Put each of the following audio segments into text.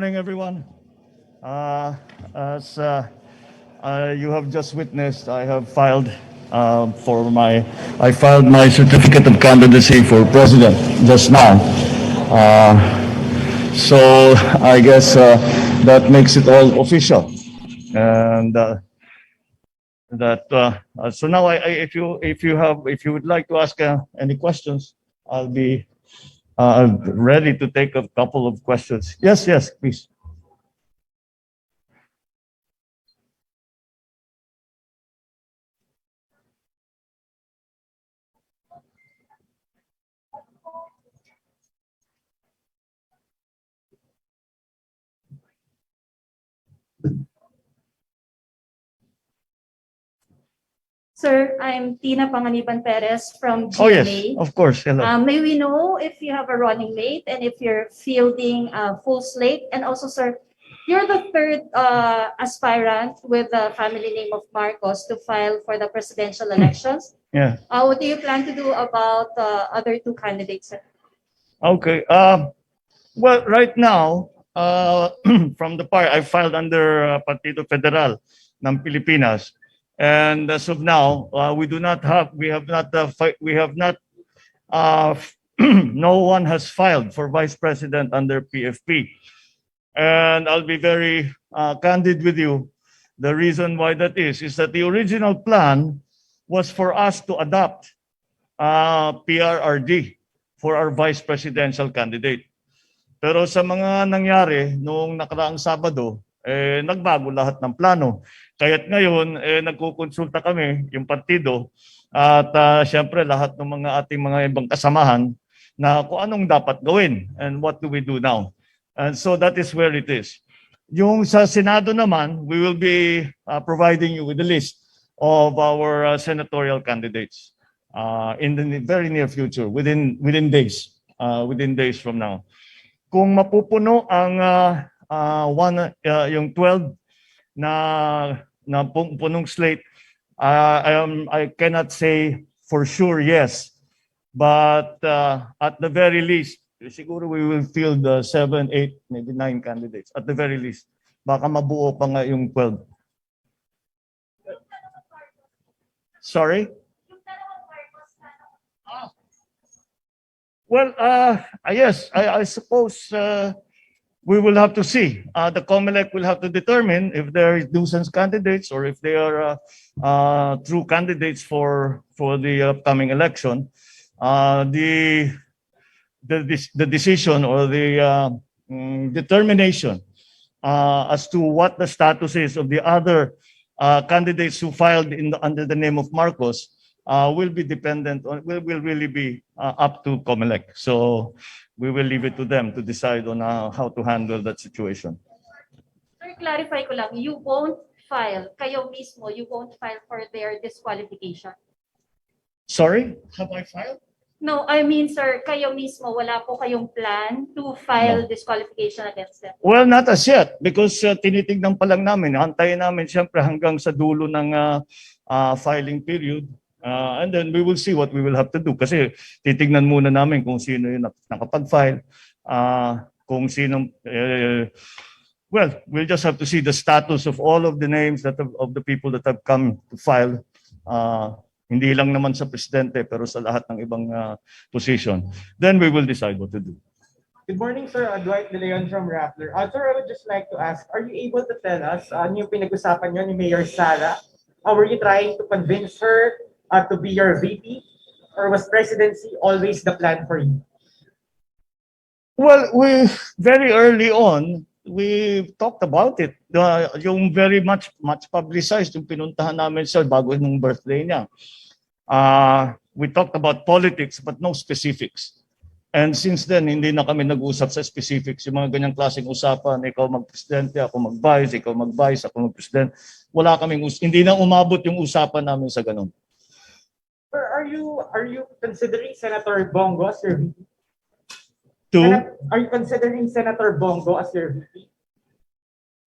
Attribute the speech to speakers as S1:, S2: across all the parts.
S1: morning, everyone. As you have just witnessed, I have filed my certificate of candidacy for president just now. So I guess that makes it all official, and so now if you would like to ask any questions, I'll be ready to take a couple of questions. Yes, please.
S2: Sir, I'm Tina Panganiban Perez from GMA.
S1: Oh yes, of course. Hello.
S2: May we know if you have a running mate and if you're fielding a full slate? And also, sir, you're the third aspirant with the family name of Marcos to file for the presidential elections.
S1: Yeah.
S2: What do you plan to do about the other two candidates, sir?
S1: Okay. Well, right now, from the part I filed under Partido Federal ng Pilipinas, and as of now, we have not, no one has filed for vice president under PFP. And I'll be very candid with you. The reason why that is that the original plan was for us to adopt PRRD for our vice presidential candidate. Pero sa mga nangyari noong nakaraang Sabado, nagbago lahat ng plano. Kaya't ngayon, nagkukonsulta kami, yung partido, at syempre lahat ng mga ating mga ibang kasamahan na kung anong dapat gawin and what do we do now. And so that is where it is. Yung sa Senado naman, we will be providing you with a list of our senatorial candidates in the very near future, within days from now. Kung mapupuno ang yung 12 na punong slate, I cannot say for sure yes, but at the very least, siguro we will field 7, 8, maybe 9 candidates at the very least. Baka mabuo pa nga yung 12. Sorry? Well, yes, I suppose we will have to see. The COMELEC will have to determine if they are nuisance candidates or if they are true candidates for the upcoming election. The decision or the determination as to what the status is of the other candidates who filed under the name of Marcos will be dependent on, will really be up to COMELEC. So we will leave it to them to decide on how to handle that situation.
S2: Sir, clarify ko lang, you won't file, kayo mismo, you won't file for their disqualification?
S1: Sorry? Have I filed?
S2: No, I mean, sir, kayo mismo, wala po kayong plan to file
S1: No.
S2: disqualification against them?
S1: Well, not as yet because tinitignan pa lang namin. Antayin namin siyempre hanggang sa dulo ng filing period. And then we will see what we will have to do. Kasi titignan muna namin kung sino yung nakapag-file. Kung sino, well, we'll just have to see the status of all of the names of the people that have come to file. Hindi lang naman sa presidente, pero sa lahat ng ibang position. Then we will decide what to do.
S3: Good morning, sir. Dwight De Leon from Rappler. Sir, I would just like to ask, are you able to tell us ano yung pinag-usapan nyo ni Mayor Sara? Were you trying to convince her to be your VP? Or was presidency always the plan for you?
S1: Well, very early on, we talked about it. Yung very much publicized, yung pinuntahan namin siya bago nung birthday niya. We talked about politics but no specifics. And since then, hindi na kami nag-usap sa specifics. Yung mga ganyang klaseng usapan, ikaw mag-presidente, ako mag-vice, ikaw mag-vice, ako mag-president. Wala kaming hindi na umabot yung usapan namin sa ganun.
S3: Sir, are you considering Senator Bongo as your VP? Are you considering Senator Bongo as your VP?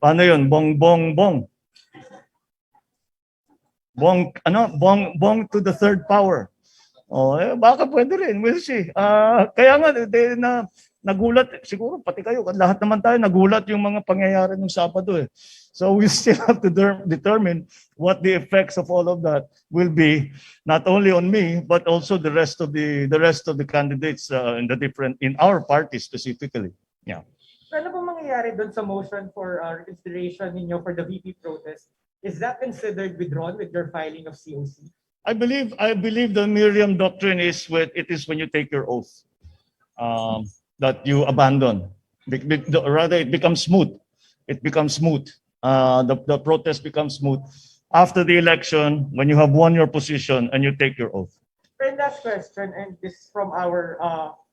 S1: Paano yun? Bong. Bong to the third power. Baka pwede rin. We'll see. Kaya nga, nagulat, siguro pati kayo, lahat naman tayo nagulat yung mga pangyayari ng Sabado eh. So we still have to determine what the effects of all of that will be, not only on me, but also the rest of the candidates in our party specifically. Yeah.
S3: So ano po mangyayari doon sa motion for reconsideration ninyo for the VP protest? Is that considered withdrawn with your filing of COC?
S1: I believe the Miriam doctrine is when you take your oath. That you abandon. Rather, it becomes smooth. It becomes smooth. The protest becomes smooth after the election when you have won your position and you take your oath.
S3: And last question, and this is from our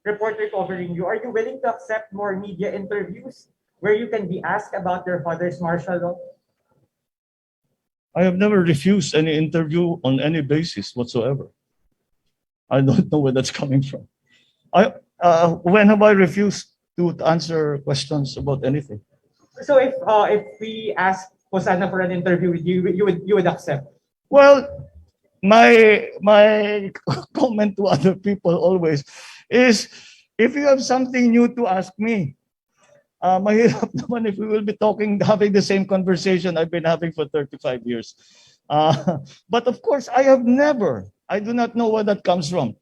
S3: reporter covering you. Are you willing to accept more media interviews where you can be asked about your father's martial law?
S1: I have never refused any interview on any basis whatsoever. I don't know where that's coming from. When have I refused to answer questions about anything?
S3: So if we ask po sana for an interview with you, you would accept?
S1: Well, my comment to other people always is, if you have something new to ask me, mahirap naman if we will be having the same conversation I've been having for 35 years. But of course, I do not know where that comes from.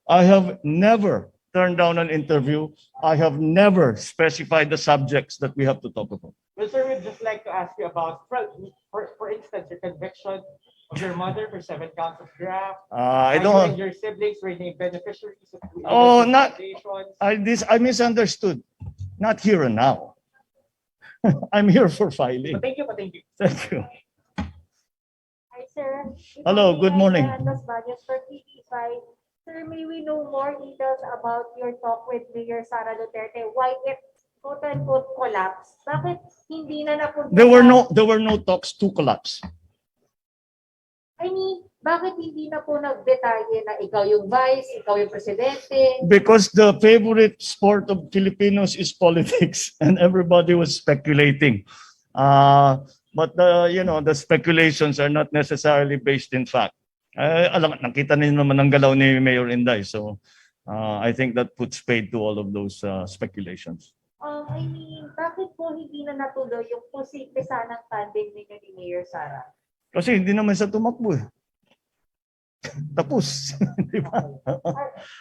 S1: I have never turned down an interview. I have never specified the subjects that we have to talk about.
S3: Well, sir, we'd just like to ask you about, for instance, your conviction of your mother for 7 counts of graft.
S1: I
S3: You
S1: don't.
S3: and your siblings were named beneficiaries of
S1: Oh, not-
S3: foundations.
S1: I misunderstood. Not here and now. I'm here for filing.
S3: Thank you. Thank you.
S1: Thank you.
S4: Hi, sir.
S1: Hello, good morning.
S4: Los Baños for TV5. Sir, may we know more details about your talk with Mayor Sara Duterte? Why it quote-unquote collapsed? Bakit hindi na napunta?
S1: There were no talks to collapse.
S4: I mean, bakit hindi na po nagdetalye na ikaw yung vice, ikaw yung presidente?
S1: Because the favorite sport of Filipinos is politics, and everybody was speculating. But the speculations are not necessarily based in fact. Nakita niyo naman ang galaw ni Mayor Inday, so I think that puts paid to all of those speculations.
S4: I mean, bakit po hindi na natuloy yung posible sanang tandem ninyo ni Mayor Sara?
S1: Kasi hindi naman siya tumakbo eh. Tapos, di ba?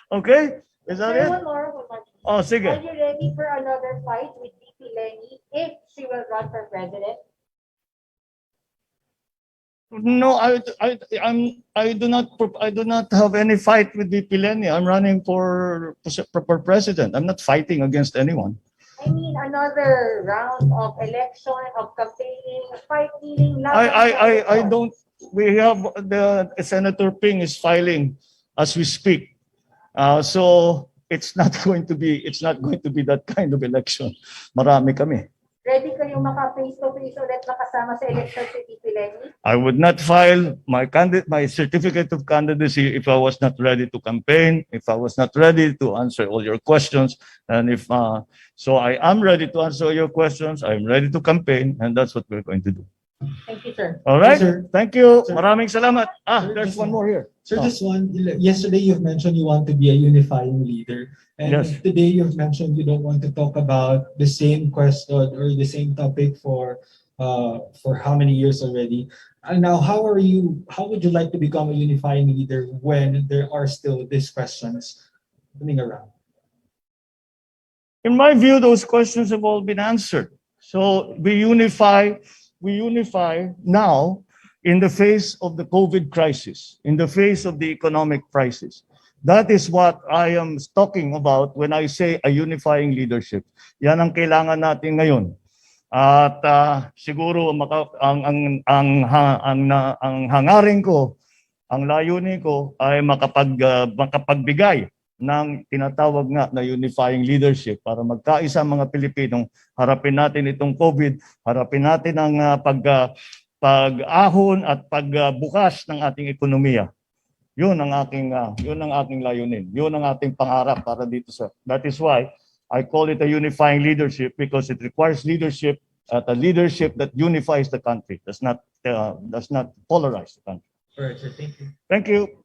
S1: Okay? Is that it?
S4: Sir, one more.
S1: Oh,
S4: Are
S1: sige.
S4: you ready for another fight with VP Lenny if she will run for president?
S1: No, I do not have any fight with VP Lenny. I'm running for president. I'm not fighting against anyone.
S4: I mean, another round of election, of campaigning, fight dealing.
S1: I don't. We have Senator Ping is filing as we speak. So it's not going to be that kind of election. Marami kami.
S4: Ready kayong maka-face-to-face ulit makasama sa election si VP Lenny?
S1: I would not file my certificate of candidacy if I was not ready to campaign, if I was not ready to answer all your questions, and so I am ready to answer your questions. I'm ready to campaign, and that's what we're going to do.
S3: Thank you, sir.
S1: All right.
S5: Yes, sir.
S1: Thank you.
S5: Sir.
S1: Maraming salamat.
S5: Sir,
S1: There's
S5: this
S1: one more
S5: one.
S1: here.
S5: Sir,
S1: Oh.
S5: this one, yesterday you've mentioned you want to be a unifying leader. And
S1: Yes.
S5: today you've mentioned you don't want to talk about the same question or the same topic for how many years already. And now, how would you like to become a unifying leader when there are still these questions coming around?
S1: In my view, those questions have all been answered. So we unify now in the face of the COVID crisis, in the face of the economic crisis. That is what I am talking about when I say a unifying leadership. Yan ang kailangan natin ngayon. At siguro ang hangarin ko, ang layunin ko ay makapagbigay ng tinatawag nga na unifying leadership para magkaisa ang mga Pilipino, harapin natin itong COVID, harapin natin ang pag-ahon at pagbukas ng ating ekonomiya. Yun ang aking layunin. Yun ang ating pangarap para dito sa. That is why I call it a unifying leadership, because it requires leadership at a leadership that unifies the country, does not polarize the country.
S5: All right, sir. Thank you.
S1: Thank you.